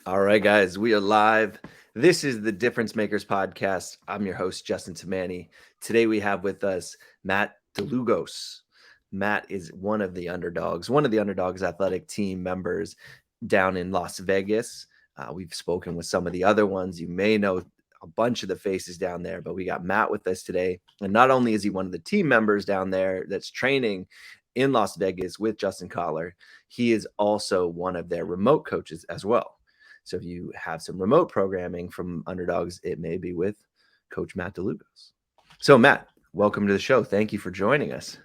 All right, guys, we are live. This is the Difference Makers podcast. I'm your host, Justin Tamani. Today we have with us Matt Dlugos. Matt is one of the Underdogs athletic team members down in Las Vegas. We've spoken with some of the other ones. You may know a bunch of the faces down there, but we got Matt with us today. And not only is he one of the team members down there that's training in Las Vegas with Justin Collar, he is also one of their remote coaches as well. So if you have some remote programming from Underdogs, it may be with Coach Matt Dlugos. So Matt, welcome to the show. Thank you for joining us.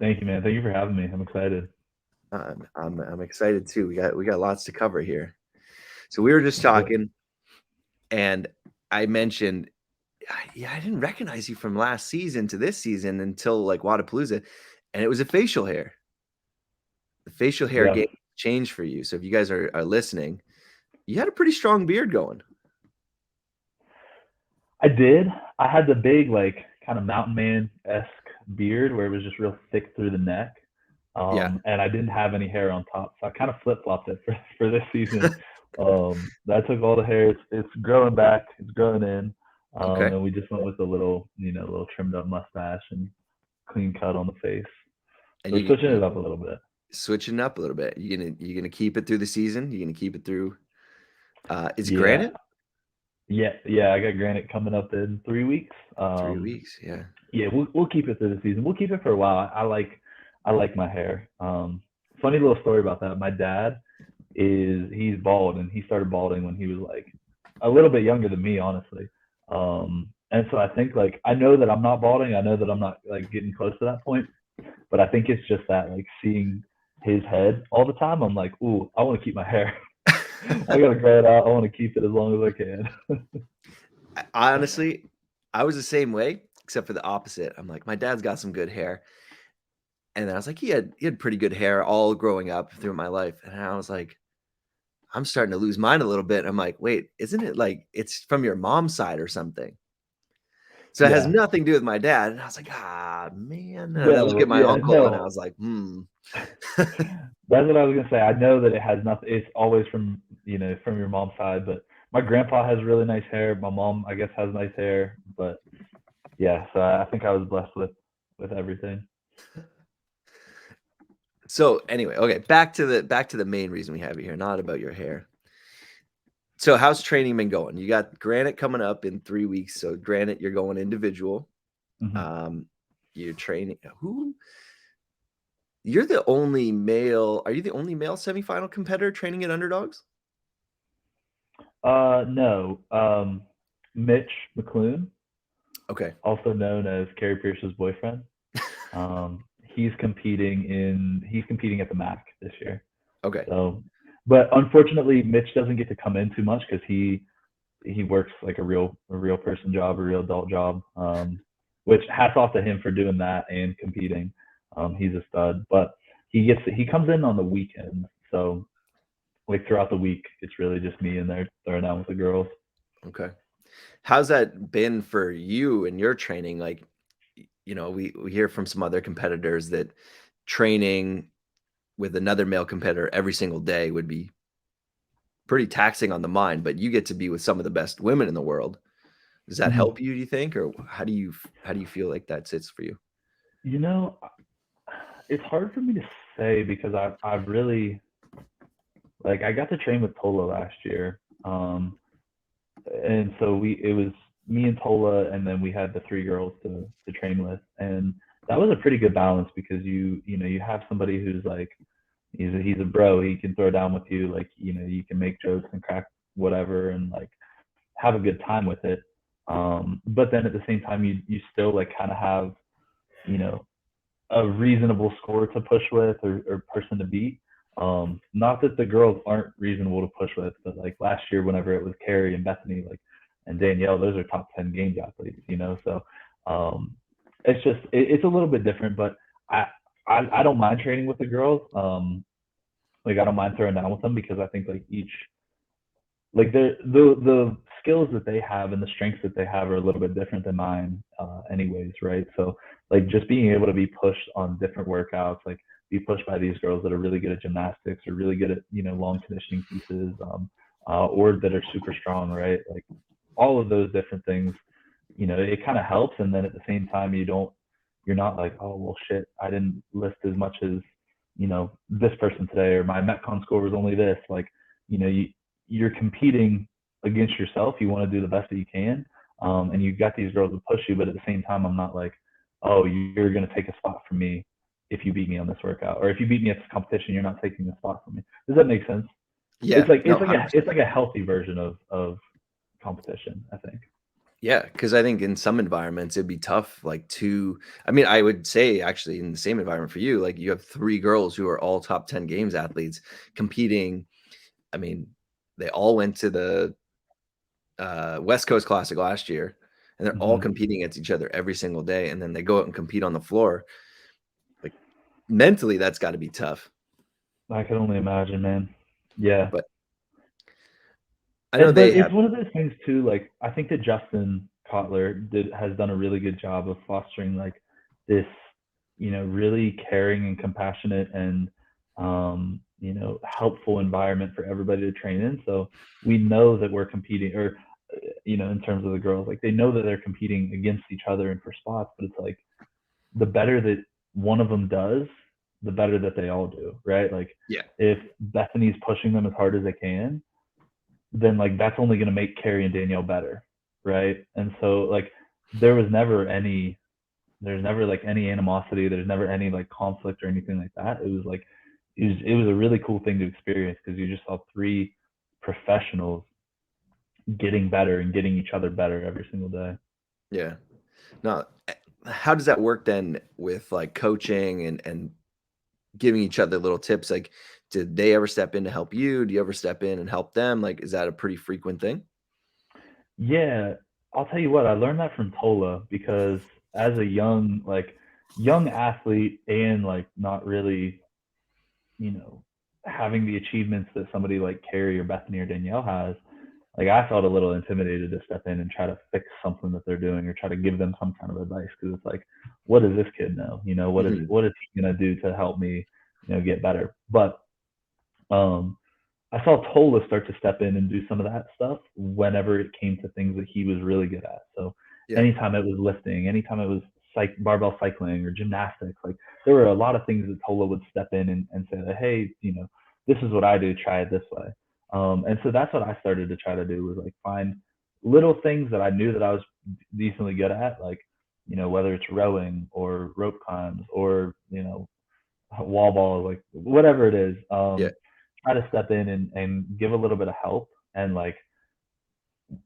Thank you, man. Thank you for having me. I'm excited. I'm excited too. We got lots to cover here. So we were just talking, and I mentioned, I didn't recognize you from last season to this season until like WODProof, and it was a facial hair. The facial hair Yeah, game changed for you. So if you guys are listening, you had a pretty strong beard going. I did. I had the big, like, kind of mountain man-esque beard where it was just real thick through the neck. Yeah. And I didn't have any hair on top. So I kind of flip-flopped it for this season. I took all the hair. It's growing back. It's growing in. Okay. And we just went with a little trimmed up mustache and clean cut on the face. And So we're you switching it up a little bit. switching up a little bit. You gonna keep it through the season? You gonna keep it through? Is it Yeah. granite? Yeah. I got granite coming up in 3 weeks. 3 weeks, yeah. Yeah, we'll keep it through the season. We'll keep it for a while. I like my hair. Funny little story about that. My dad he's bald, and he started balding when he was like a little bit younger than me, honestly. And so I think, like, I know that I'm not balding. I know that I'm not like getting close to that point, but I think it's just that, like, seeing his head all the time, I'm like, ooh, I want to keep my hair. I gotta grow it out. I want to keep it as long as I can. Honestly, I was the same way, except for the opposite. I'm like, my dad's got some good hair, and then I was like, he had pretty good hair all growing up through my life, and I was like, I'm starting to lose mine a little bit. I'm like, wait, isn't it like it's from your mom's side or something? So it has Yeah. nothing to do with my dad. And I was like, ah, man. And I look No. at my Yeah. uncle, and I No. was like, That's what I was gonna say. I know that it has nothing. It's always from your mom's side, but my grandpa has really nice hair. My mom, I guess, has nice hair. But yeah, so I think I was blessed with everything. So anyway, okay, back to the main reason we have you here, not about your hair. So how's training been going? You got Granite coming up in 3 weeks. So Granite, you're going individual. Hmm. Um, you're training who? You're the only male. Are you the only male semifinal competitor training at Underdogs? No. Mitch McClune, Okay. also known as Carrie Pierce's boyfriend. He's competing at the MAC this year. Okay. So, but unfortunately, Mitch doesn't get to come in too much because he works like a real person job, a real adult job. Which hats off to him for doing that and competing. He's a stud, but he comes in on the weekend, so like throughout the week, it's really just me in there throwing down with the girls. Okay. How's that been for you and your training? Like, we hear from some other competitors that training with another male competitor every single day would be pretty taxing on the mind, but you get to be with some of the best women in the world. Does that Mm-hmm. help you, do you think, or how do you feel like that sits for you? You know, it's hard for me to say because I've really, like, I got to train with Tola last year. And so it was me and Tola, and then we had the three girls to train with, and that was a pretty good balance because you have somebody who's like, he's a bro, he can throw down with you, like, you can make jokes and crack whatever and like have a good time with it. But then at the same time, you still like kind of have, you know a reasonable score to push with, or person to beat. Not that the girls aren't reasonable to push with, but like last year, whenever it was Carrie and Bethany, like, and Danielle, those are top 10 games athletes. So it's a little bit different, but I, I don't mind training with the girls. Like, I don't mind throwing down with them because I think like each, like, the skills that they have and the strengths that they have are a little bit different than mine, anyways, right? So like just being able to be pushed on different workouts, like be pushed by these girls that are really good at gymnastics or really good at long conditioning pieces. or that are super strong, right? Like all of those different things, it kind of helps. And then at the same time, you're not like, oh, well, shit, I didn't lift as much as, this person today, or my Metcon score was only this. Like, you're competing against yourself. You want to do the best that you can. And you've got these girls to push you, but at the same time, I'm not like, oh, you're going to take a spot from me if you beat me on this workout, or if you beat me at this competition, you're not taking a spot from me. Does that make sense? Yeah, no, It's like a healthy version of competition, I think. yeah, because I think in some environments it'd be tough, like I mean, I would say actually in the same environment for you, like you have three girls who are all top 10 games athletes competing. I mean, they all went to the West Coast Classic last year, and they're all Mm-hmm. competing against each other every single day, and then they go out and compete on the floor. Like mentally, that's got to be tough. I can only imagine, man. Yeah. But I know But they it's have. one of those things too. Like I think that Justin Kotler has done a really good job of fostering like this, really caring and compassionate and helpful environment for everybody to train in. So we know that we're competing, or in terms of the girls, like they know that they're competing against each other and for spots. But it's like the better that one of them does, the better that they all do, right? Like Yeah, if Bethany's pushing them as hard as they can, then like that's only going to make Carrie and Danielle better, right? And so like there was never any there's never like any animosity, there's never any like conflict or anything like that. It was like it was a really cool thing to experience because you just saw three professionals getting better and getting each other better every single day. yeah. No, how does that work then with like coaching and giving each other little tips? Like, did they ever step in to help you? Do you ever step in and help them? Like, is that a pretty frequent thing? Yeah, I'll tell you what, I learned that from Tola because as a young athlete and like not really, you know, having the achievements that somebody like Carrie or Bethany or Danielle has, like I felt a little intimidated to step in and try to fix something that they're doing or try to give them some kind of advice because it's like, what does this kid know? Mhm. What is he gonna do to help me, get better? But um, I saw Tola start to step in and do some of that stuff whenever it came to things that he was really good at. So Yeah. anytime it was lifting, anytime it was barbell cycling or gymnastics, like there were a lot of things that Tola would step in and say that, hey, this is what I do, try it this way. And so that's what I started to try to do was like find little things that I knew that I was decently good at, like, whether it's rowing or rope climbs or, wall ball, like whatever it is. Yeah. Try to step in and give a little bit of help. And like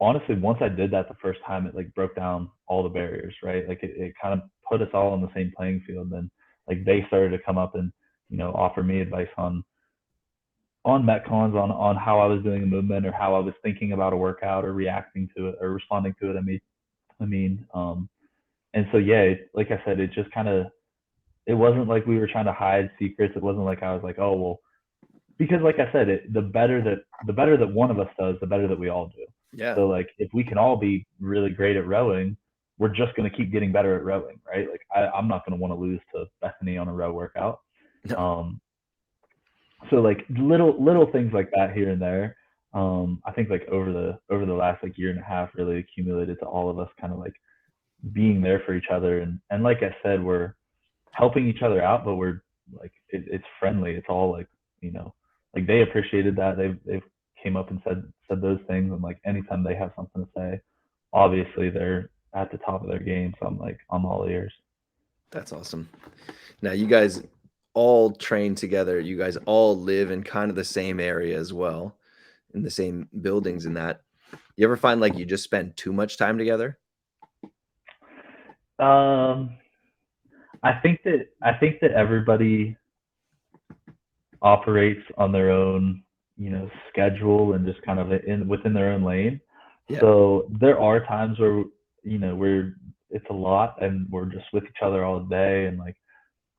honestly, once I did that the first time, it like broke down all the barriers, right? Like it kind of put us all on the same playing field. Then like they started to come up and offer me advice on metcons on how I was doing a movement or how I was thinking about a workout or reacting to it or responding to it. And so yeah, like I said, it just kind of it wasn't like we were trying to hide secrets. It wasn't like I was like, oh well, because like I said, the better that one of us does, the better that we all do. Yeah. So like if we can all be really great at rowing, we're just going to keep getting better at rowing, right? Like I'm not going to want to lose to Bethany on a row workout. No. Um, so like little things like that here and there. I think like over the last like year and a half really accumulated to all of us kind of like being there for each other and like I said, we're helping each other out, but we're like it's friendly. It's all like like they appreciated that. They've came up and said those things, and like anytime they have something to say, obviously they're at the top of their game. So I'm all ears. That's awesome. Now, you guys all train together. You guys all live in kind of the same area as well, in the same buildings and that. You ever find like you just spend too much time together? Um, I think that everybody operates on their own schedule and just kind of within their own lane. Yeah. So there are times where we're it's a lot and we're just with each other all day and like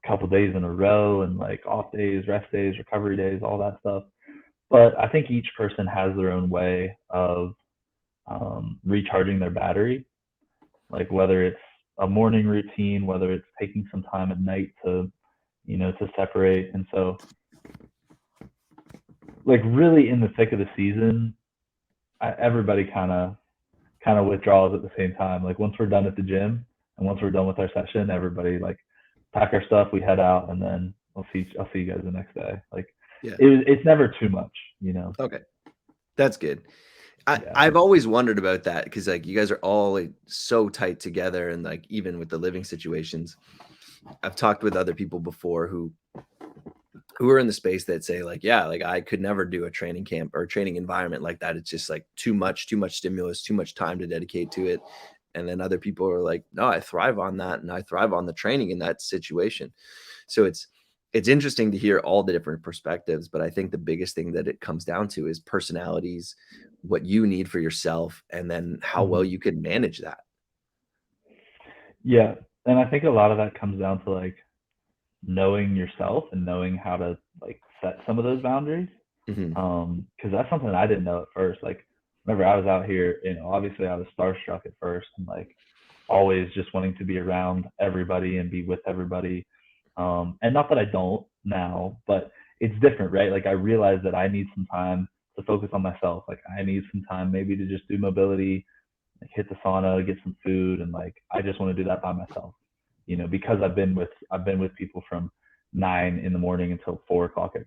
a couple days in a row and like off days, rest days, recovery days, all that stuff. But I think each person has their own way of recharging their battery, like whether it's a morning routine, whether it's taking some time at night to to separate. And so like really in the thick of the season, everybody kind of withdraws at the same time. Like once we're done at the gym and once we're done with our session, everybody like pack our stuff, we head out, and then I'll see you guys the next day. Like Yeah. it's never too much, you know. Okay. That's good. Yeah. I've always wondered about that because like you guys are all like so tight together, and like even with the living situations, I've talked with other people before who are in the space that say like, yeah, like I could never do a training camp or training environment like that. It's just like too much stimulus, too much time to dedicate to it. And then other people are like, no, I thrive on that, and I thrive on the training in that situation. So it's interesting to hear all the different perspectives, but I think the biggest thing that it comes down to is personalities, what you need for yourself, and then how well you can manage that. Yeah, and I think a lot of that comes down to like knowing yourself and knowing how to like set some of those boundaries. Mm-hmm. Because that's something I didn't know at first. Like, whenever I was out here, you know, obviously I was starstruck at first, and like always just wanting to be around everybody and be with everybody. And not that I don't now, but it's different, right? Like I realized that I need some time to focus on myself. Like I need some time maybe to just do mobility, like hit the sauna, get some food, and like I just want to do that by myself. You know, because I've been with people from 9 in the morning until 4 o'clock in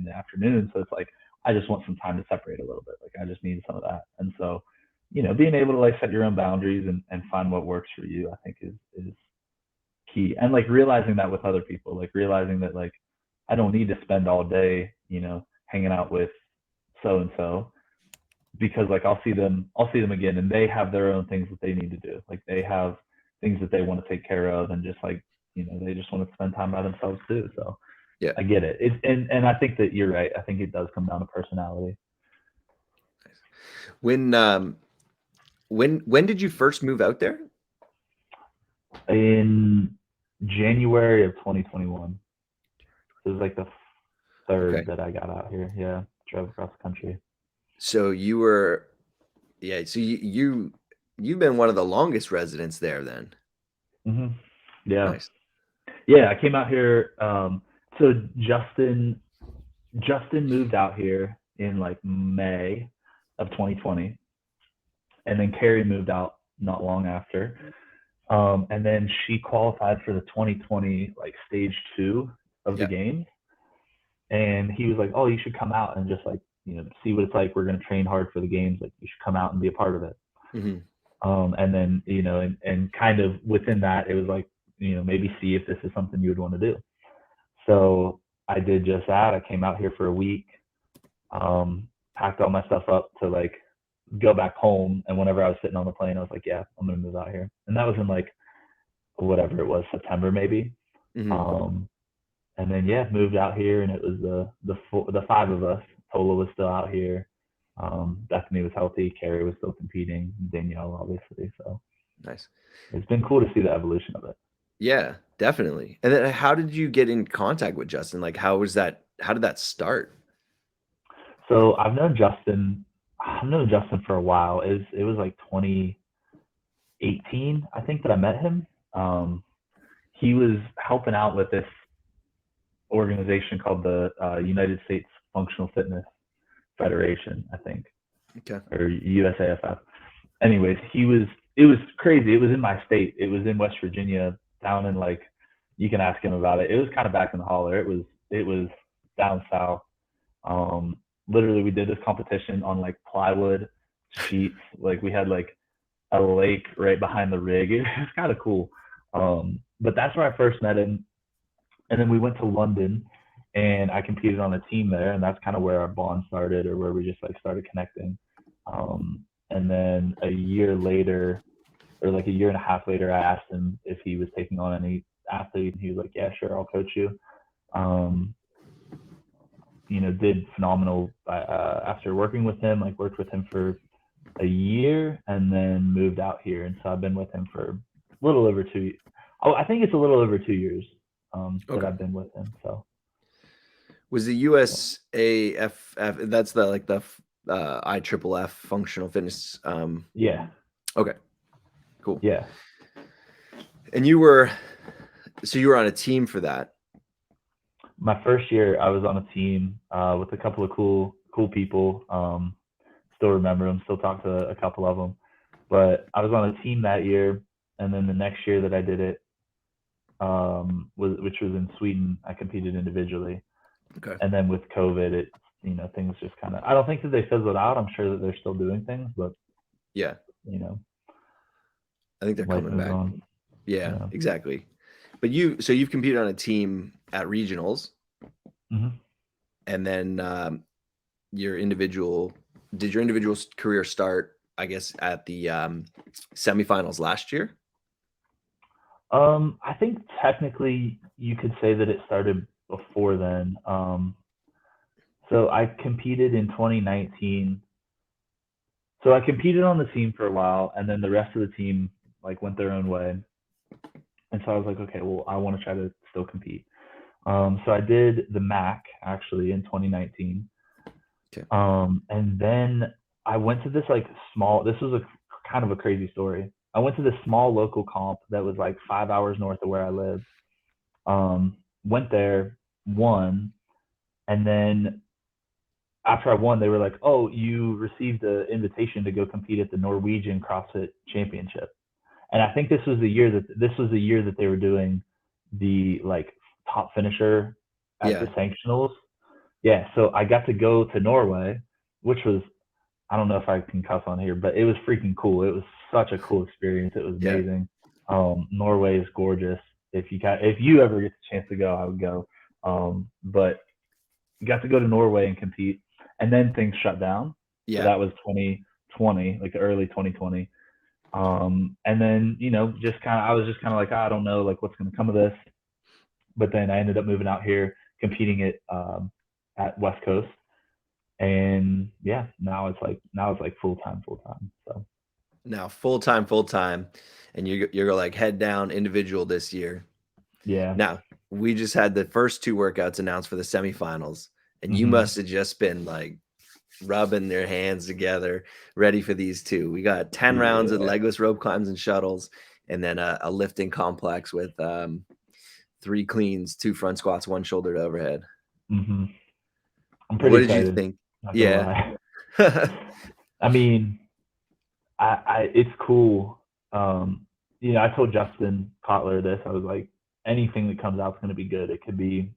the afternoon. So it's like I just want some time to separate a little bit. Like I just need some of that. And so, you know, being able to like set your own boundaries and find what works for you, I think is key. And like realizing that with other people, like realizing that like I don't need to spend all day, you know, hanging out with so and so, because like I'll see them again, and they have their own things that they need to do. Like they have things that they want to take care of, and just like, you know, they just want to spend time by themselves too. So Yeah. I get it. And I think that you're right. I think it does come down to personality. When did you first move out there? In January of 2021, it was like the third that I got out here. Yeah, drove across the country. So you were, yeah. So you've been one of the longest residents there then. Mm-hmm. Yeah. Nice. Yeah, I came out here. So Justin moved out here in like May of 2020, and then Carrie moved out not long after. And then she qualified for the 2020 like stage 2 of the games, and he was like, "Oh, you should come out and just like, you know, see what it's like. We're gonna train hard for the games. Like, you should come out and be a part of it." Mm-hmm. And then, you know, and kind of within that, it was like, you know, maybe see if this is something you would want to do. So I did just that. I came out here for a week, packed all my stuff up to like go back home. And whenever I was sitting on the plane, I was like, yeah, I'm going to move out here. And that was in like whatever it was, September maybe. Mm-hmm. And then, yeah, moved out here, and it was the 5 of us. Tola was still out here. Bethany was healthy. Carrie was still competing. Danielle, obviously. So Nice. it's been cool to see the evolution of it. Yeah, definitely. And then how did you get in contact with Justin? Like, how did that start? So I've known Justin for a while. It was like 2018, I think, that I met him. He was helping out with this organization called the United States Functional Fitness Federation, I think, Okay. or USAFF. Anyways, it was crazy. It was in my state. It was in West Virginia, down in like, you can ask him about it. It was kind of back in the holler. It was down south. Literally, we did this competition on like plywood sheets. Like we had like a lake right behind the rig. It was kind of cool. But that's where I first met him. And then we went to London, and I competed on a team there, and that's kind of where our bond started, or where we just like started connecting. And then a year later, or like a year and a half later, I asked him if he was taking on any athlete, and he was like, "Yeah, sure, I'll coach you." You know, did phenomenal after working with him. Like worked with him for a year, and then moved out here, and so I've been with him for a little over 2. I think it's a little over 2 years that I've been with him. So was the USAFF, that's the like the IFFF functional fitness? Yeah. Okay. Cool. Yeah. And you were on a team for that. My first year, I was on a team with a couple of cool people. still remember them, still talk to a couple of them. But I was on a team that year, and then the next year that I did it, which was in Sweden, I competed individually. Okay. And then with COVID, it things just kind of, I don't think that they fizzled out. I'm sure that they're still doing things, but Yeah. I think they're life coming moves back. on. Yeah, exactly. But you've competed on a team at regionals, Mm-hmm. and then did your individual career start, I guess, at the semifinals last year? I think technically you could say that it started before then. So I competed in 2019. So I competed on the team for a while, and then the rest of the team like went their own way. And so I was like, okay, well, I want to try to still compete. So I did the MAC actually in 2019. Okay. And then I went to this like small. This was a kind of a crazy story. I went to this small local comp that was like 5 hours north of where I lived. Went there, won, and then after I won, they were like, "Oh, you received an invitation to go compete at the Norwegian CrossFit Championship." And I think this was the year that they were doing the like top finisher at the sanctionals. Yeah, so I got to go to Norway, which was, I don't know if I can cuss on here, but it was freaking cool. It was such a cool experience. It was amazing. Norway is gorgeous. If you ever get the chance to go, I would go. But got to go to Norway and compete, and then things shut down. Yeah. So that was 2020, like the early 2020. And then I was just kind of like, I don't know, like what's going to come of this. But then I ended up moving out here, competing at West Coast, and yeah, now it's like full time. So now full time, and you're like head down individual this year. Yeah. Now we just had the first two workouts announced for the semifinals, and you must have just been like rubbing their hands together, ready for these two. We got 10 rounds of legless rope climbs and shuttles, and then a lifting complex with 3 cleans, 2 front squats, 1 shoulder to overhead. I'm pretty What excited. Did you think? Yeah. I mean, it's cool. I told Justin Kotler this. I was like, anything that comes out is going to be good. It could be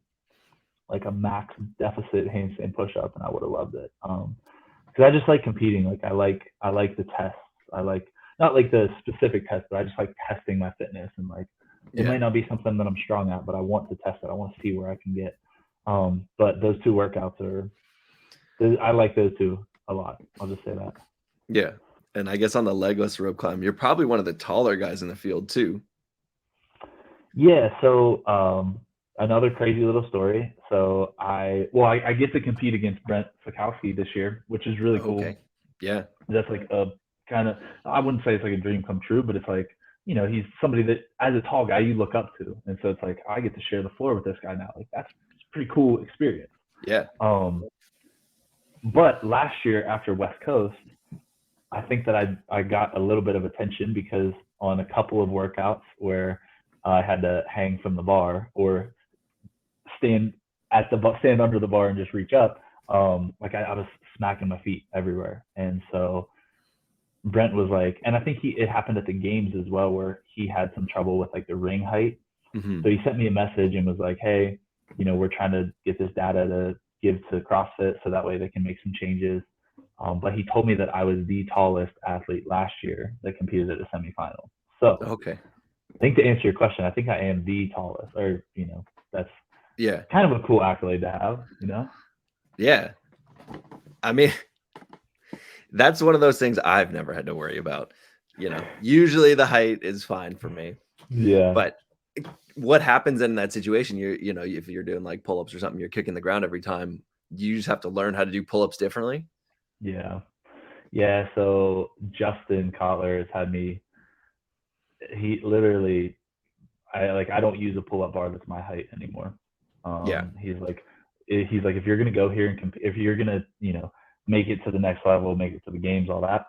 like a max deficit handstand push-up, and I would have loved it. Because I just like competing. Like I like the tests. I like, not like the specific tests, but I just like testing my fitness, and like it might not be something that I'm strong at, but I want to test it. I want to see where I can get. But those 2 workouts I like those 2 a lot. I'll just say that. Yeah. And I guess on the legless rope climb, you're probably one of the taller guys in the field too. Yeah. So another crazy little story. So I get to compete against Brent Fikowski this year, which is really cool. Okay. Yeah. That's like a kind of, I wouldn't say it's like a dream come true, but it's like, he's somebody that as a tall guy you look up to. And so it's like, I get to share the floor with this guy now. Like that's a pretty cool experience. Yeah. But last year after West Coast, I think that I got a little bit of attention because on a couple of workouts where I had to hang from the bar or stand under the bar and just reach up, like I was smacking my feet everywhere. And so Brent was like, and I think it happened at the games as well, where he had some trouble with like the ring height. Mm-hmm. So he sent me a message and was like, hey, we're trying to get this data to give to CrossFit so that way they can make some changes. But he told me that I was the tallest athlete last year that competed at the semifinal. So okay. I think to answer your question, I think I am the tallest, or that's kind of a cool accolade to have, Yeah. I mean, that's one of those things I've never had to worry about. Usually the height is fine for me. Yeah. But what happens in that situation? If you're doing like pull-ups or something, you're kicking the ground every time. You just have to learn how to do pull-ups differently. Yeah. Yeah. So Justin Kotler has had me, he literally, I don't use a pull-up bar that's my height anymore. He's like, if you're going to go here and if you're going to, make it to the next level, make it to the games, all that.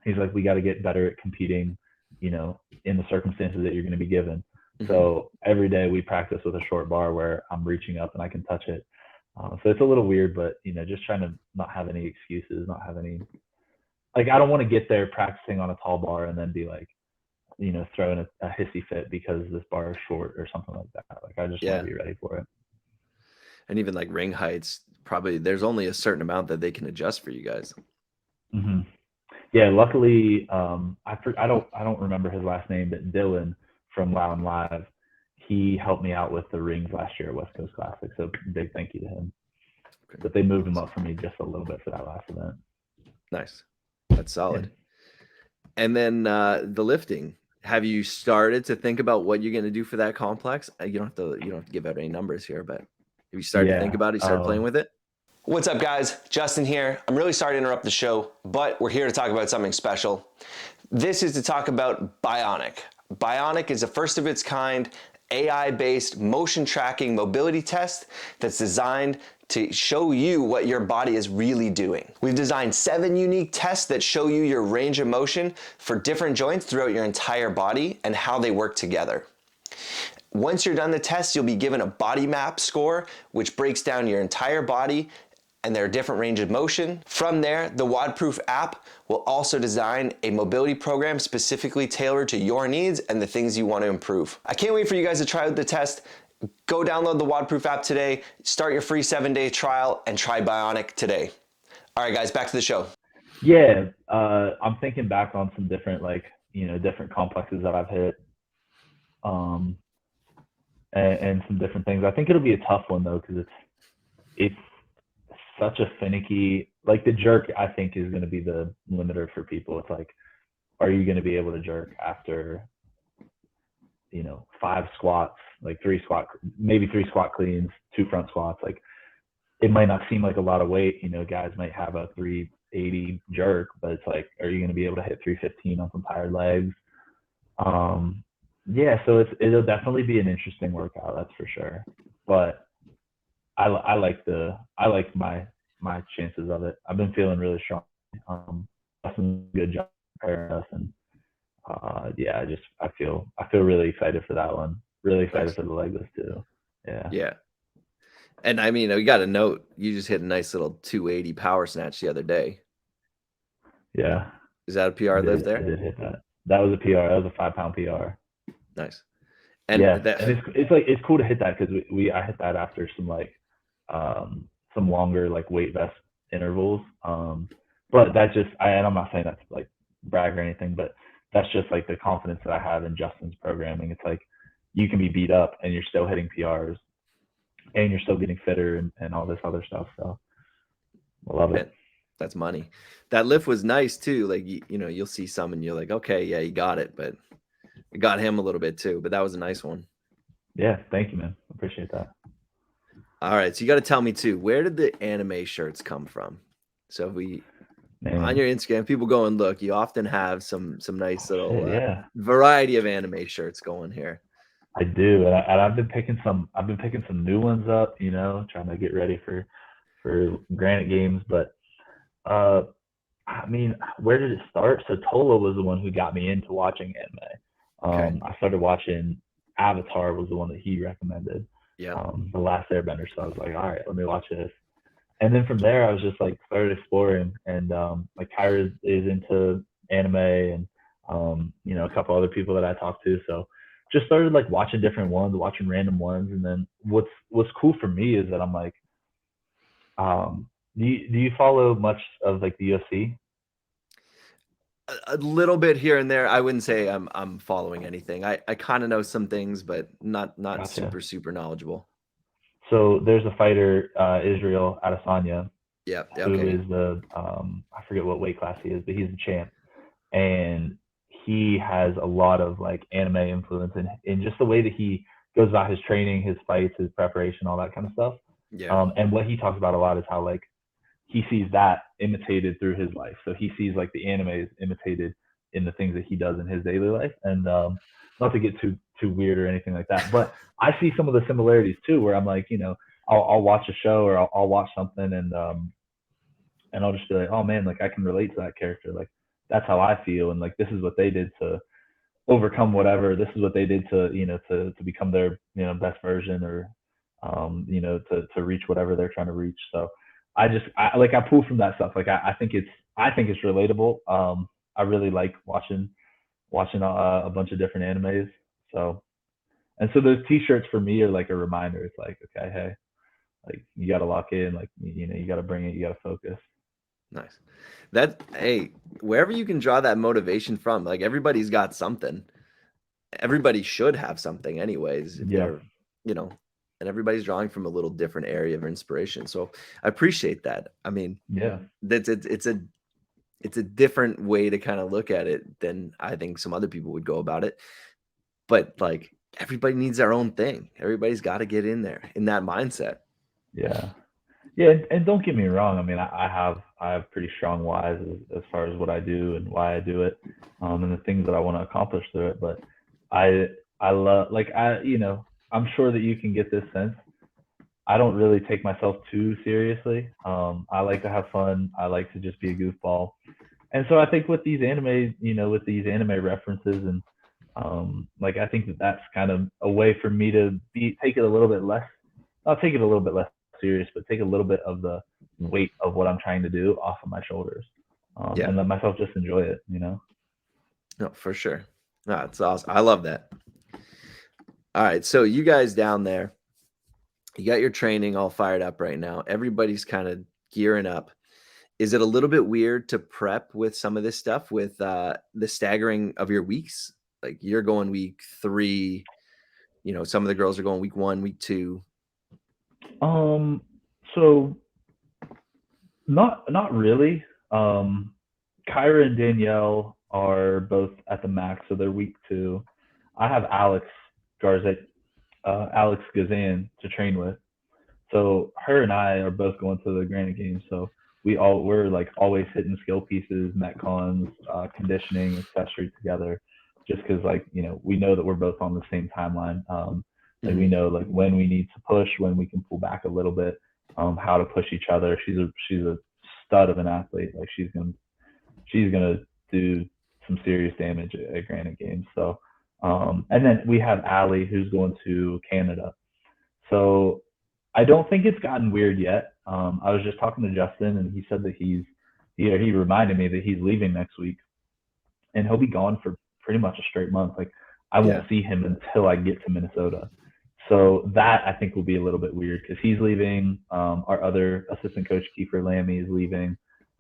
He's like, we got to get better at competing, in the circumstances that you're going to be given. Mm-hmm. So every day we practice with a short bar where I'm reaching up and I can touch it. So it's a little weird, but just trying to not have any excuses, not have any, like, I don't want to get there practicing on a tall bar and then be like, throwing a hissy fit because this bar is short or something like that. Like, I just want to be ready for it. And even like ring heights, probably there's only a certain amount that they can adjust for you guys. Mm-hmm. Yeah, luckily, I don't remember his last name, but Dylan from Wow and Live, he helped me out with the rings last year at West Coast Classic. So big thank you to him. Okay. But they moved him up for me just a little bit for that last event. Nice, that's solid. Yeah. And then the lifting. Have you started to think about what you're going to do for that complex? You don't have to give out any numbers here, but have you started to think about it? You started playing with it? What's up, guys? Justin here. I'm really sorry to interrupt the show, but we're here to talk about something special. This is to talk about Bionic. Bionic is a first of its kind AI-based motion tracking mobility test that's designed to show you what your body is really doing. We've designed 7 unique tests that show you your range of motion for different joints throughout your entire body and how they work together. Once you're done the test, you'll be given a body map score, which breaks down your entire body and their different range of motion. From there, the WODProof app will also design a mobility program specifically tailored to your needs and the things you want to improve. I can't wait for you guys to try out the test. Go download the WODProof app today, start your free 7-day trial, and try Bionic today. All right, guys, back to the show. Yeah, I'm thinking back on some different, different complexes that I've hit, and some different things. I think it'll be a tough one though, because it's such a finicky, like the jerk, I think, is going to be the limiter for people. It's like, are you going to be able to jerk after 5 squats, like 3 squat cleans, 2 front squats? Like, it might not seem like a lot of weight. Guys might have a 380 jerk, but it's like, are you going to be able to hit 315 on some tired legs? Yeah, so it'll definitely be an interesting workout, that's for sure. But I like my chances of it. I've been feeling really strong. Some good job preparing us, and I feel really excited for that one. Really excited for the leg lift too. Yeah. Yeah. And I mean, we got a note. You just hit a nice little 280 power snatch the other day. Yeah. Is that a PR lift there? I did hit that. That was a PR. That was a 5-pound PR. Nice. And yeah, and it's cool to hit that, because I hit that after some longer like weight vest intervals. But that's just, and I'm not saying that's like brag or anything, but that's just like the confidence that I have in Justin's programming. It's like, you can be beat up and you're still hitting PRs and you're still getting fitter and all this other stuff. So I love it. That's money. That lift was nice too. Like, you'll see some and you're like, okay, yeah, you got it, but it got him a little bit too, but that was a nice one. Yeah. Thank you, man. Appreciate that. All right. So you got to tell me too, where did the anime shirts come from? So on your Instagram, people go and look, you often have some nice little variety of anime shirts going here. I do. And I've been picking some new ones up, trying to get ready for Granite Games. But I mean, where did it start? So Tola was the one who got me into watching anime. I started watching Avatar, was the one that he recommended. Yeah. The Last Airbender. So I was like, all right, let me watch this. And then from there, I was just like started exploring, and like Kyra is into anime, and a couple other people that I talked to. So just started like watching different ones, watching random ones. And then what's cool for me is that I'm like, do you follow much of like the UFC? A little bit here and there. I wouldn't say I'm following anything. I kind of know some things, but not gotcha. super knowledgeable. So there's a fighter, Israel Adesanya. Yeah. Who is the I forget what weight class he is, but he's the champ, and he has a lot of like anime influence in just the way that he goes about his training, his fights, his preparation, all that kind of stuff. Yeah. And what he talks about a lot is how like he sees that imitated through his life. So he sees like the anime is imitated in the things that he does in his daily life. And not to get too weird or anything like that, but I see some of the similarities too, where I'm like, I'll watch a show or I'll watch something and I'll just be like, oh man, like I can relate to that character. Like that's how I feel. And like, this is what they did to overcome whatever. This is what they did to, to become their, best version, or you know, to reach whatever they're trying to reach. So I pull from that stuff. Like I think it's relatable. I really like watching a bunch of different animes. So, and so those t-shirts for me are like a reminder. It's like, okay, hey, like you got to lock in, like, you know, you got to bring it, you got to focus. Nice. Hey, wherever you can draw that motivation from, like everybody's got something. Everybody should have something anyways, if they're, you know, and everybody's drawing from a little different area of inspiration. So I appreciate that. I mean, it's a different way to kind of look at it than I think some other people would go about it. But like everybody needs their own thing. Everybody's got to get in there in that mindset. Yeah. And don't get me wrong. I mean, I have pretty strong whys as far as what I do and why I do it, and the things that I want to accomplish through it. But I love, like, you know, I'm sure that you can get this sense. I don't really take myself too seriously. I like to have fun. I like to just be a goofball. And so I think with these anime, you know, with these anime references and like, I think that's kind of a way for me to take it a little bit less. I'll take it a little bit less serious, but take a little bit of the weight of what I'm trying to do off of my shoulders, and let myself just enjoy it, you know? No, for sure. No, it's awesome. I love that. All right. So you guys down there, you got your training all fired up right now. Everybody's kind of gearing up. Is it a little bit weird to prep with some of this stuff with the staggering of your weeks? Like you're going week 3, you know, some of the girls are going week 1, week 2. So not really. Kyra and Danielle are both at the max, so they're week 2. I have Alex Gazan to train with. So her and I are both going to the Granite Games. So we're like always hitting skill pieces, metcons, conditioning, accessory together, just because, like, you know, we know that we're both on the same timeline. Like we know like when we need to push, when we can pull back a little bit, how to push each other. She's a stud of an athlete. Like she's gonna do some serious damage at Granite Games. So, and then we have Allie who's going to Canada. So I don't think it's gotten weird yet. I was just talking to Justin, and he said that he reminded me that he's leaving next week, and he'll be gone for pretty much a straight month. Like I won't see him until I get to Minnesota. So that I think will be a little bit weird because he's leaving. Our other assistant coach, Kiefer Lammy, is leaving.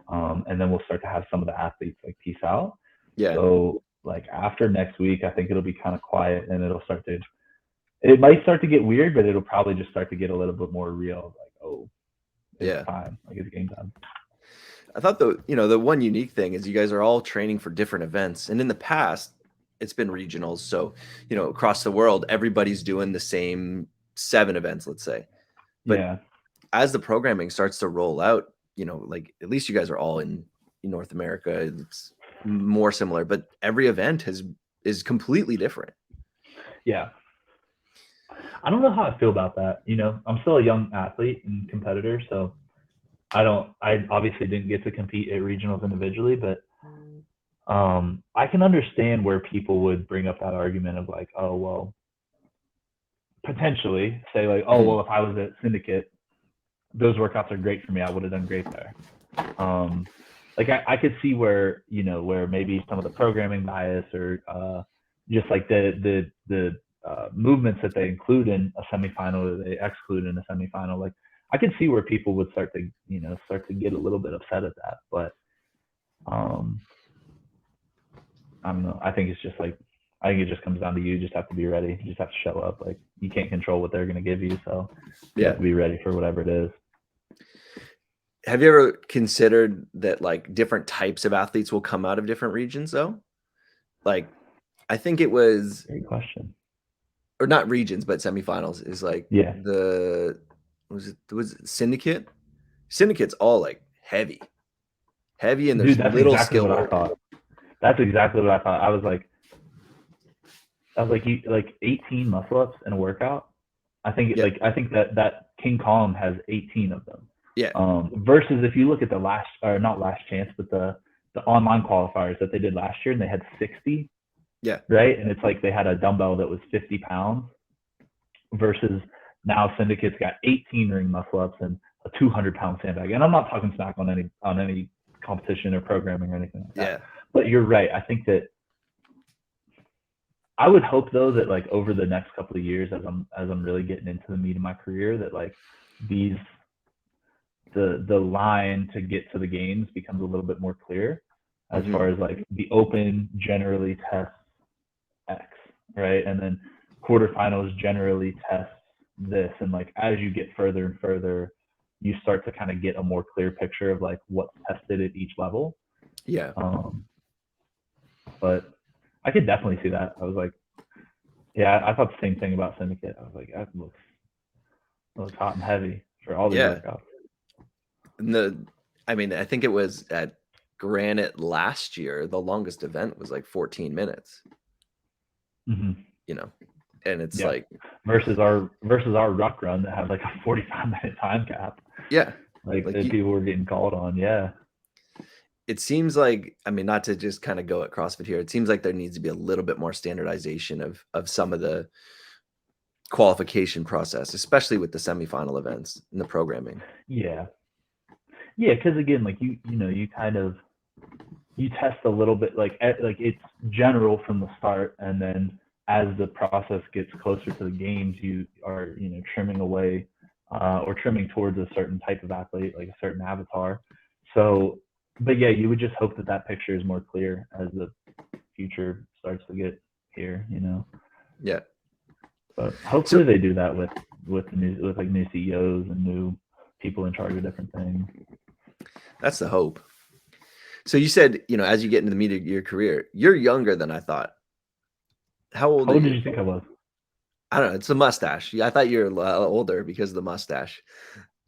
And then we'll start to have some of the athletes like peace out. Yeah. So like after next week, I think it'll be kind of quiet, and it might start to get weird, but it'll probably just start to get a little bit more real. Like, oh, it's time. Like it's game time. I thought the one unique thing is you guys are all training for different events. And in the past, it's been regionals. So, you know, across the world, everybody's doing the same 7 events, let's say. But as the programming starts to roll out, you know, like at least you guys are all in North America. It's more similar, but every event is completely different. Yeah. I don't know how I feel about that. You know, I'm still a young athlete and competitor, so I obviously didn't get to compete at regionals individually, but I can understand where people would bring up that argument of like, oh, well, potentially say like, oh, well, if I was at Syndicate, those workouts are great for me. I would have done great there. Like I could see where, you know, where maybe some of the programming bias or just like the movements that they include in a semifinal or they exclude in a semifinal. Like I could see where people would start to get a little bit upset at that. But I don't know. I think it's just like, I think it just comes down to you just have to be ready. You just have to show up. Like you can't control what they're going to give you. So you have to be ready for whatever it is. Have you ever considered that like different types of athletes will come out of different regions though? Like I think it was great question. Or not regions, but semifinals is like was it Syndicate? Syndicate's all like heavy and there's little skill work. That's exactly what I thought. I was like 18 muscle ups in a workout. I think that King Kong has 18 of them. Yeah. Versus if you look at not last chance, but the online qualifiers that they did last year, and they had 60. Yeah. Right. And it's like they had a dumbbell that was 50 pounds versus now Syndicate's got 18 ring muscle ups and a 200-pound sandbag. And I'm not talking smack on any competition or programming or anything like that. Yeah. But you're right. I think that I would hope though that like over the next couple of years, as I'm really getting into the meat of my career, that like the line to get to the games becomes a little bit more clear, as far as like the open generally tests X, right? And then quarterfinals generally tests this. And like as you get further and further, you start to kind of get a more clear picture of like what's tested at each level. Yeah. But I could definitely see that. I was like, yeah, I thought the same thing about Syndicate. I was like, that looks hot and heavy for all the workouts. And I think it was at Granite last year, the longest event was like 14 minutes. And it's like versus our ruck run that had like a 45-minute time cap. Yeah. Like people were getting called on. Yeah. It seems like, not to just kind of go at CrossFit here, it seems like there needs to be a little bit more standardization of some of the qualification process, especially with the semifinal events and the programming. Yeah. Because again, like you test a little bit, like it's general from the start, and then as the process gets closer to the games, you are trimming away or trimming towards a certain type of athlete, like a certain avatar. So. But yeah, you would just hope that picture is more clear as the future starts to get here, Yeah. But hopefully they do that with new CEOs and new people in charge of different things. That's the hope. So you said, as you get into the meat of your career, you're younger than I thought. How old did you think I was? I don't know. It's the mustache. I thought you were older because of the mustache.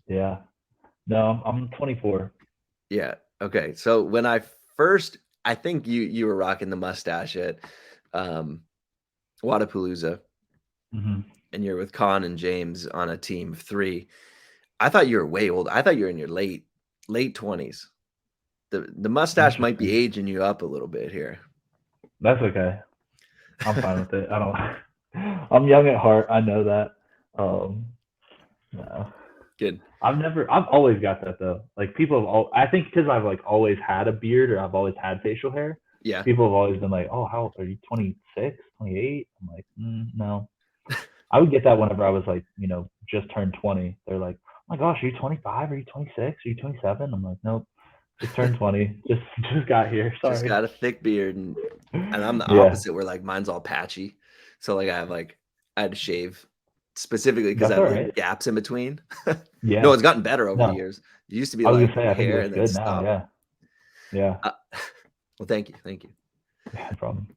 Yeah. No, I'm 24. Yeah. Okay, so when I think you were rocking the mustache at WODProof, and you're with Con and James on a team of 3. I thought you were way old. I thought you were in your late 20s. The mustache might be aging you up a little bit here. That's okay. I'm fine with it. I'm young at heart. I know that. No. Good. I've always got that though. Like I think because I've like always had a beard or I've always had facial hair. Yeah. People have always been like, oh, how old are you? 26, 28? I'm like, no. I would get that whenever I was like, just turned 20. They're like, oh my gosh, are you 25? Are you 26? Are you 27? I'm like, nope. Just turned 20. Just got here. Sorry. Just got a thick beard and I'm the opposite where like mine's all patchy. So like I had to shave specifically because I have like gaps in between. Yeah. No, it's gotten better over the years. It used to be like hair and then stop. Now. Yeah. Well, thank you. Yeah, no problem.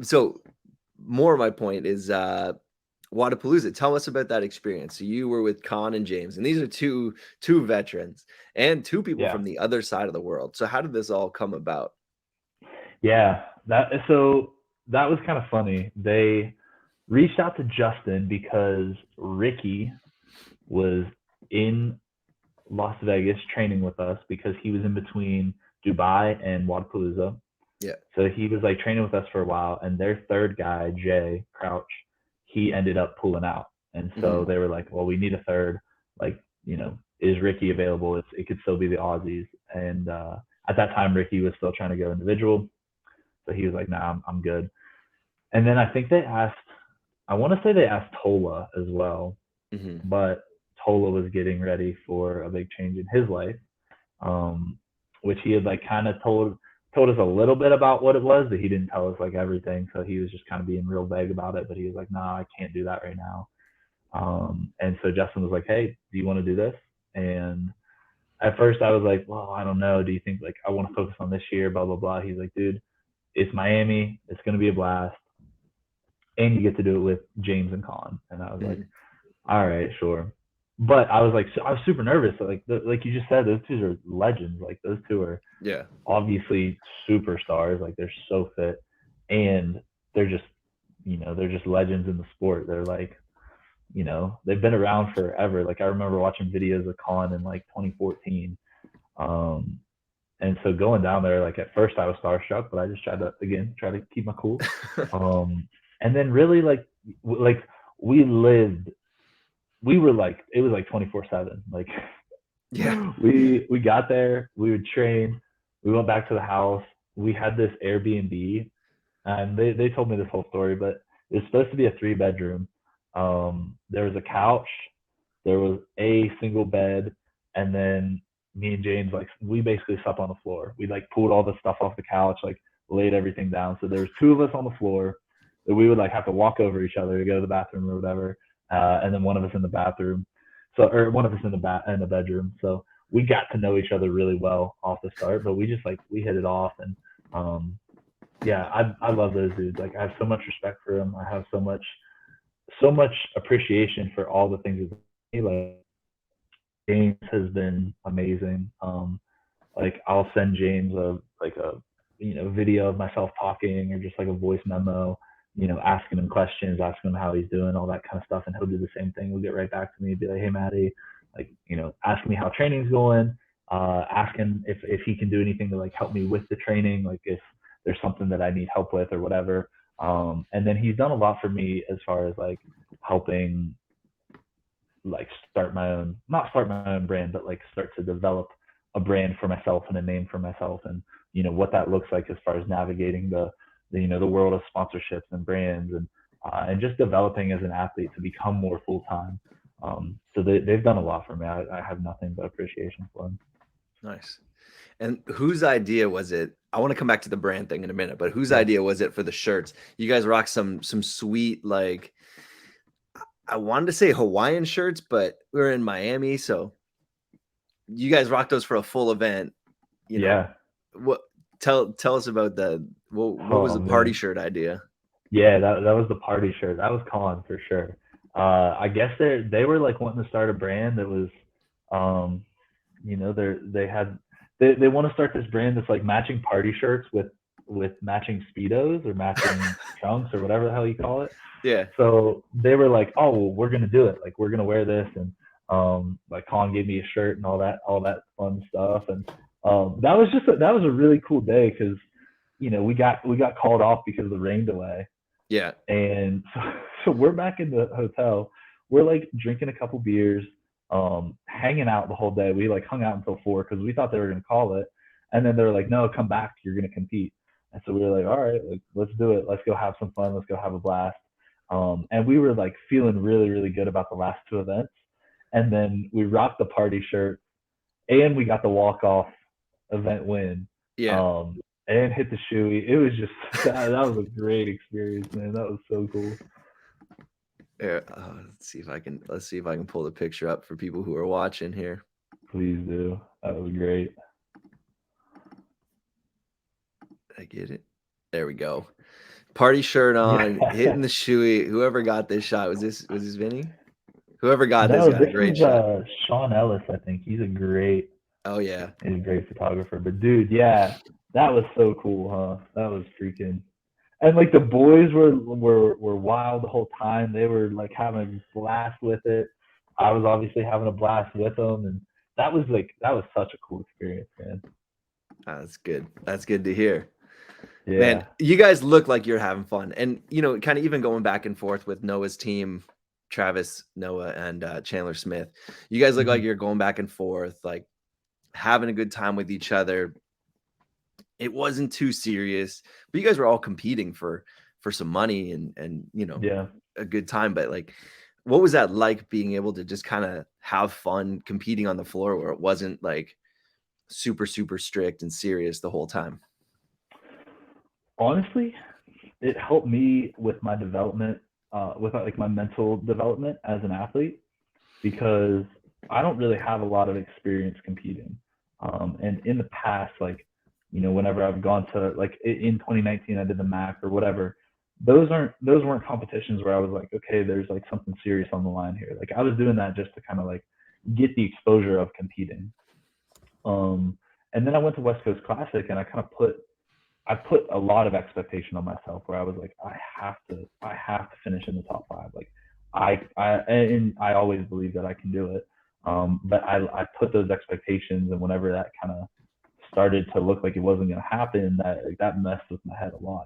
So more of my point is WODProof. Tell us about that experience. So you were with Con and James, and these are two veterans and 2 people from the other side of the world. So how did this all come about? Yeah, that was kind of funny. They reached out to Justin because Ricky was in Las Vegas training with us because he was in between Dubai and WODProof. Yeah. So he was like training with us for a while, and their third guy, Jay Crouch, he ended up pulling out. And so they were like, well, we need a third. Like, is Ricky available? It could still be the Aussies. And at that time, Ricky was still trying to go individual. So he was like, nah, I'm good. And then I think I want to say they asked Tola as well, but Tola was getting ready for a big change in his life, which he had like kind of told us a little bit about what it was, but he didn't tell us like everything. So he was just kind of being real vague about it, but he was like, nah, I can't do that right now. And so Justin was like, hey, do you want to do this? And at first I was like, well, I don't know. Do you think like I want to focus on this year, blah, blah, blah. He's like, dude, it's Miami. It's going to be a blast. And you get to do it with James and Con. And I was like, all right, sure. But I was super nervous. Like you just said, those 2 are legends. Like those 2 are obviously superstars. Like they're so fit, and they're just legends in the sport. They're like, they've been around forever. Like I remember watching videos of Con in like 2014. And so going down there, like at first I was starstruck, but I just tried to keep my cool. And then really like we lived we were like, it was like 24/7. Like Yeah. we got there, we would train, we went back to the house. We had this Airbnb, and they told me this whole story, but it was supposed to be a 3 bedroom. There was a couch, there was a single bed, and then me and James, like, we basically slept on the floor. We like pulled all the stuff off the couch, like laid everything down. So there was 2 of us on the floor that we would like have to walk over each other to go to the bathroom or whatever, and then one of us in the bathroom. So, or one of us in the bedroom. So we got to know each other really well off the start, but we just like we hit it off. And yeah, I love those dudes. Like, I have so much respect for them. I have so much appreciation for all the things that they, like, James has been amazing. Like, I'll send James a video of myself talking, or just like a voice memo, asking him questions, asking him how he's doing, all that kind of stuff, and he'll do the same thing. He'll get right back to me, be like, "Hey, Maddie, like, ask me how training's going, ask him if he can do anything to like help me with the training, like if there's something that I need help with or whatever." And then he's done a lot for me as far as like helping, like, not start my own brand, but like start to develop a brand for myself and a name for myself, and what that looks like as far as navigating the world of sponsorships and brands, and just developing as an athlete to become more full time. So they've done a lot for me. I have nothing but appreciation for them. Nice. And whose idea was it? I want to come back to the brand thing in a minute, but whose Yeah. idea was it for the shirts? You guys rock some sweet, like, I wanted to say Hawaiian shirts, but we were in Miami, so you guys rocked those for a full event. Yeah. What? Tell us about what was the party shirt idea? Yeah, that was the party shirt. That was Colin for sure. I guess they were like wanting to start a brand that was, they want to start this brand that's like matching party shirts with matching Speedos or matching trunks or whatever the hell you call it. Yeah. So they were like, "Oh, well, we're gonna do it. Like, we're gonna wear this." And like, Colin gave me a shirt and all that fun stuff. And that was a really cool day, because we got called off because of the rain delay. Yeah. And so we're back in the hotel. We're like drinking a couple beers, hanging out the whole day. We like hung out until 4 because we thought they were gonna call it, and then they were like, "No, come back. You're gonna compete." And so we were like, "All right, like, let's do it. Let's go have some fun. Let's go have a blast." And we were like feeling really, really good about the last 2 events. And then we rocked the party shirt, and we got the walk-off event win. Yeah. And hit the shoey. It was just that was a great experience, man. That was so cool. Yeah. Let's see if I can pull the picture up for people who are watching here. Please do. That was great. I get it. There we go. Party shirt on, hitting the shoey. Whoever got this shot, was this Vinny? Whoever got this got a great shot. Sean Ellis, I think. He's a great He's a great photographer. But dude, yeah, that was so cool, huh? That was freaking. And like, the boys were wild the whole time. They were like having a blast with it. I was obviously having a blast with them, and that was such a cool experience, man. That's good. That's good to hear. Yeah. Man, you guys look like you're having fun. And, kind of even going back and forth with Noah's team, Travis, Noah, and Chandler Smith. You guys look like you're going back and forth, like having a good time with each other. It wasn't too serious, but you guys were all competing for some money and Yeah. a good time. But like, what was that like, being able to just kind of have fun competing on the floor where it wasn't like super, super strict and serious the whole time? Honestly, it helped me with my development, with like my mental development as an athlete, because I don't really have a lot of experience competing. And in the past, like, whenever I've gone to, like, in 2019, I did the MAC or whatever, those weren't competitions where I was like, okay, there's like something serious on the line here. Like, I was doing that just to kind of like get the exposure of competing. And then I went to West Coast Classic, and I put a lot of expectation on myself, where I was like, I have to finish in the top 5. Like, I always believe that I can do it. But I put those expectations, and whenever that kind of started to look like it wasn't going to happen, that messed with my head a lot.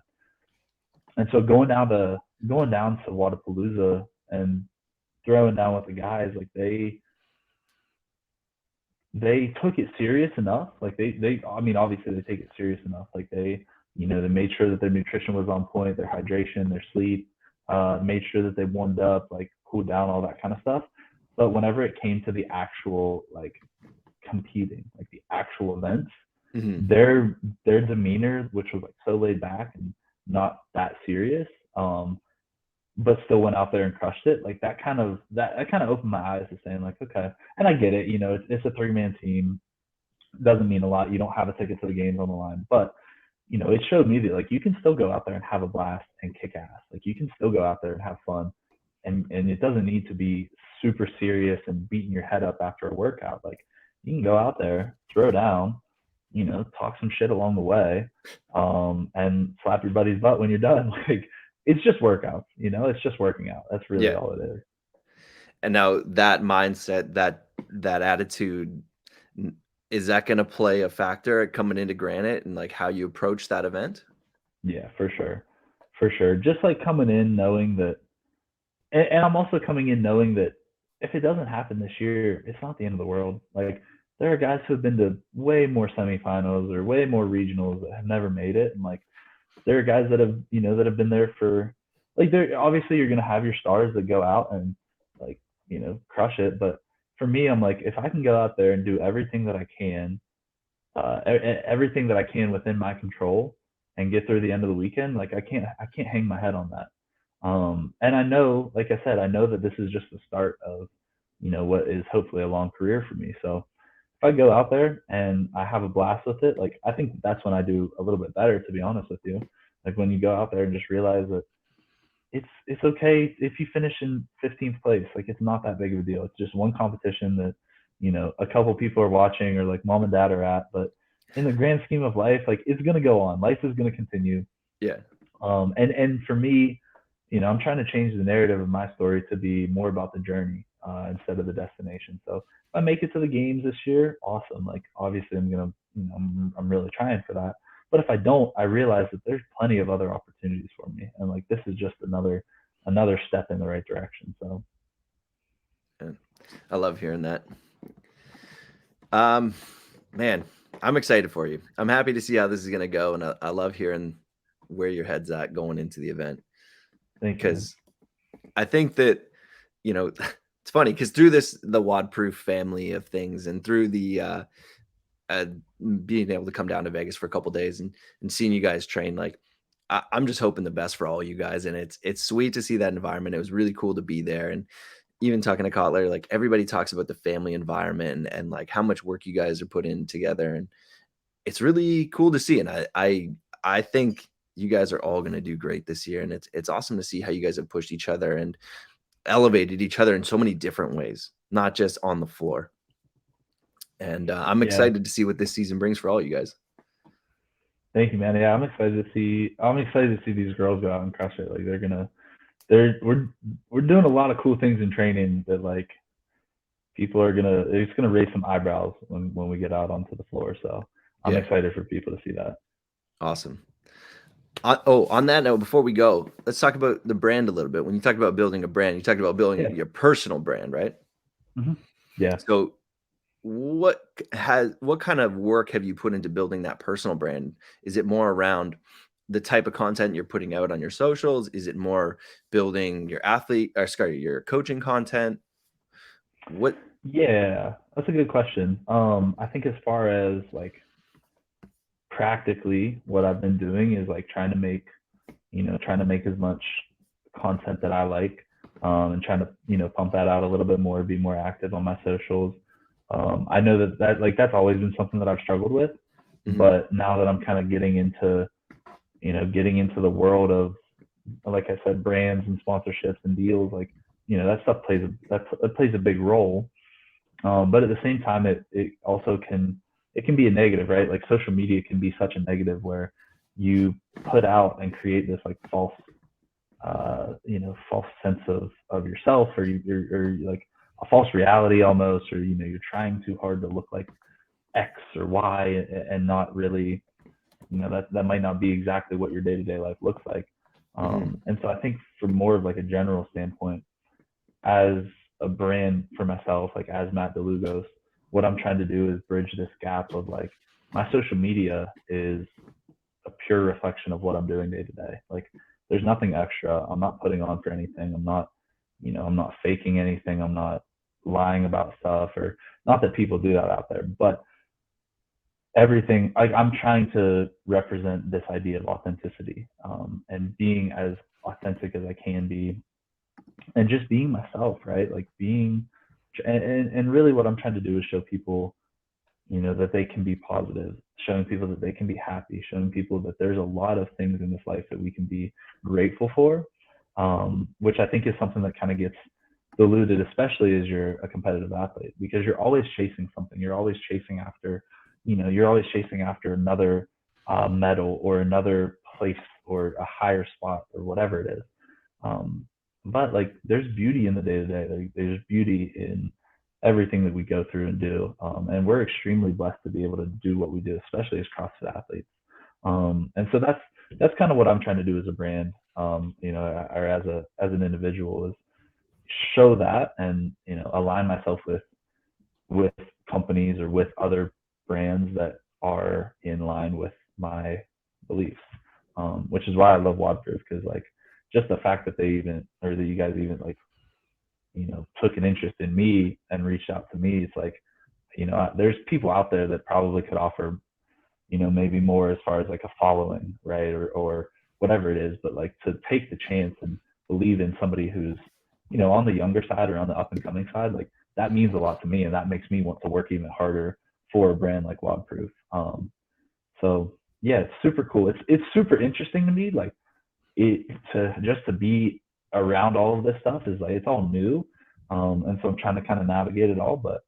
And so going down to Wadapalooza and throwing down with the guys, like they took it serious enough. Like I mean, obviously they take it serious enough. Like they made sure that their nutrition was on point, their hydration, their sleep, made sure that they warmed up, like cooled down, all that kind of stuff. But whenever it came to the actual like competing, like the actual events, their demeanor, which was like so laid back and not that serious, but still went out there and crushed it. Like that kind of opened my eyes to saying like, okay, and I get it. It's a 3-man team. Doesn't mean a lot. You don't have a ticket to the games on the line, but it showed me that like you can still go out there and have a blast and kick ass. Like you can still go out there and have fun, and it doesn't need to be super serious and beating your head up after a workout. Like you can go out there, throw down, talk some shit along the way, and slap your buddy's butt when you're done. Like it's just workouts, it's just working out. That's really all it is. And now that mindset, that attitude, is that going to play a factor coming into Granite and like how you approach that event? Yeah, for sure. Just like coming in knowing that, and I'm also coming in knowing that if it doesn't happen this year, it's not the end of the world. Like there are guys who have been to way more semifinals or way more regionals that have never made it, and like there are guys that have been there for like obviously you're gonna have your stars that go out and like crush it, but for me, I'm like, if I can go out there and do everything that I can, everything that I can within my control and get through the end of the weekend, like I can't hang my head on that. And I know, like I said, I know that this is just the start of what is hopefully a long career for me. So if I go out there and I have a blast with it, like I think that's when I do a little bit better, to be honest with you. Like when you go out there and just realize that it's okay if you finish in 15th place. Like it's not that big of a deal. It's just one competition that a couple people are watching or like mom and dad are at. But in the grand scheme of life, like it's gonna go on. Life is gonna continue. Yeah. And for me, I'm trying to change the narrative of my story to be more about the journey instead of the destination. So if I make it to the games this year, awesome. Like obviously I'm gonna, I'm really trying for that. But if I don't, I realize that there's plenty of other opportunities for me, and like this is just another step in the right direction. So, yeah. I love hearing that. Man, I'm excited for you. I'm happy to see how this is gonna go, and I love hearing where your head's at going into the event. Because I think that it's funny because through the WODProof family of things, and through the being able to come down to Vegas for a couple days and seeing you guys train, like I'm just hoping the best for all you guys. And it's sweet to see that environment. It was really cool to be there. And even talking to Kotler, like everybody talks about the family environment and like how much work you guys are putting in together. And it's really cool to see. And I think you guys are all going to do great this year. And it's awesome to see how you guys have pushed each other and elevated each other in so many different ways, not just on the floor. And I'm excited to see what this season brings for all you guys. Thank you, man. Yeah, I'm excited to see these girls go out and crush it. Like we're doing a lot of cool things in training that like it's gonna raise some eyebrows when we get out onto the floor. So I'm excited for people to see that. Awesome. On that note, before we go, let's talk about the brand a little bit. When you talk about building a brand, you talked about building your personal brand, right? Mm-hmm. Yeah. So what kind of work have you put into building that personal brand? Is it more around the type of content you're putting out on your socials? Is it more building your your coaching content? Yeah, that's a good question. I think as far as like practically what I've been doing is like trying to make as much content that I like, and trying to, pump that out a little bit more, be more active on my socials. I know that like that's always been something that I've struggled with, but now that I'm kind of getting into the world of, like I said, brands and sponsorships and deals, like, that stuff plays a big role. But at the same time, it also can be a negative, right? Like social media can be such a negative where you put out and create this like false sense of yourself, or you're like a false reality almost, or you're trying too hard to look like X or Y and not really, that might not be exactly what your day-to-day life looks like. And so I think from more of like a general standpoint, as a brand for myself, like as Matt Dlugos, what I'm trying to do is bridge this gap of like my social media is a pure reflection of what I'm doing day to day. Like there's nothing extra. I'm not putting on for anything. I'm not, I'm not faking anything. I'm not lying about stuff, or not that people do that out there, but everything, like I'm trying to represent this idea of authenticity, and being as authentic as I can be, and just being myself, right? Like being, and really what I'm trying to do is show people, that they can be positive, showing people that they can be happy, showing people that there's a lot of things in this life that we can be grateful for, which I think is something that kind of gets diluted, especially as you're a competitive athlete, because you're always chasing something. You're always chasing after, another medal or another place or a higher spot or whatever it is. But like there's beauty in the day to day. Like there's beauty in everything that we go through and do. And we're extremely blessed to be able to do what we do, especially as CrossFit athletes. And so that's kind of what I'm trying to do as a brand, or as an individual, is show that, and, align myself with companies or with other brands that are in line with my beliefs. Which is why I love WODProof, because like just the fact that that you guys even like, took an interest in me and reached out to me. It's like, there's people out there that probably could offer, maybe more as far as like a following, right? Or whatever it is, but like to take the chance and believe in somebody who's, on the younger side or on the up and coming side, like that means a lot to me. And that makes me want to work even harder for a brand like WODProof. So yeah, it's super cool. It's super interesting to me. Like to be around all of this stuff is like, it's all new. And so I'm trying to kind of navigate it all, but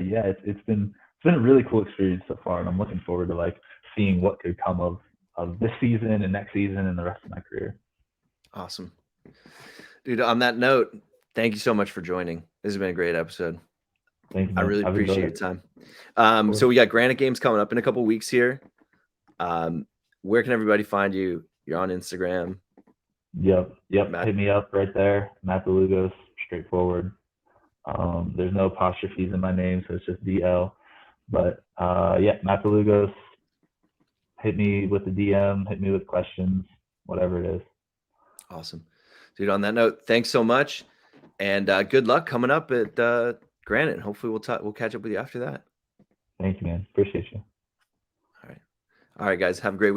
yeah, it's been a really cool experience so far. And I'm looking forward to like seeing what could come of this season and next season and the rest of my career. Awesome. Dude, on that note, thank you so much for joining. This has been a great episode. Thank you, I man. really I've appreciate your enjoyed time. So we got Granite Games coming up in a couple weeks here. Where can everybody find you? You're on Instagram. Yep. Matt. Hit me up right there. Matt Dlugos, straightforward. There's no apostrophes in my name, so it's just DL. But yeah, Matt Dlugos. Hit me with the DM. Hit me with questions. Whatever it is. Awesome, dude. On that note, thanks so much, and good luck coming up at Granite. Hopefully, we'll catch up with you after that. Thank you, man. Appreciate you. All right, guys. Have a great week.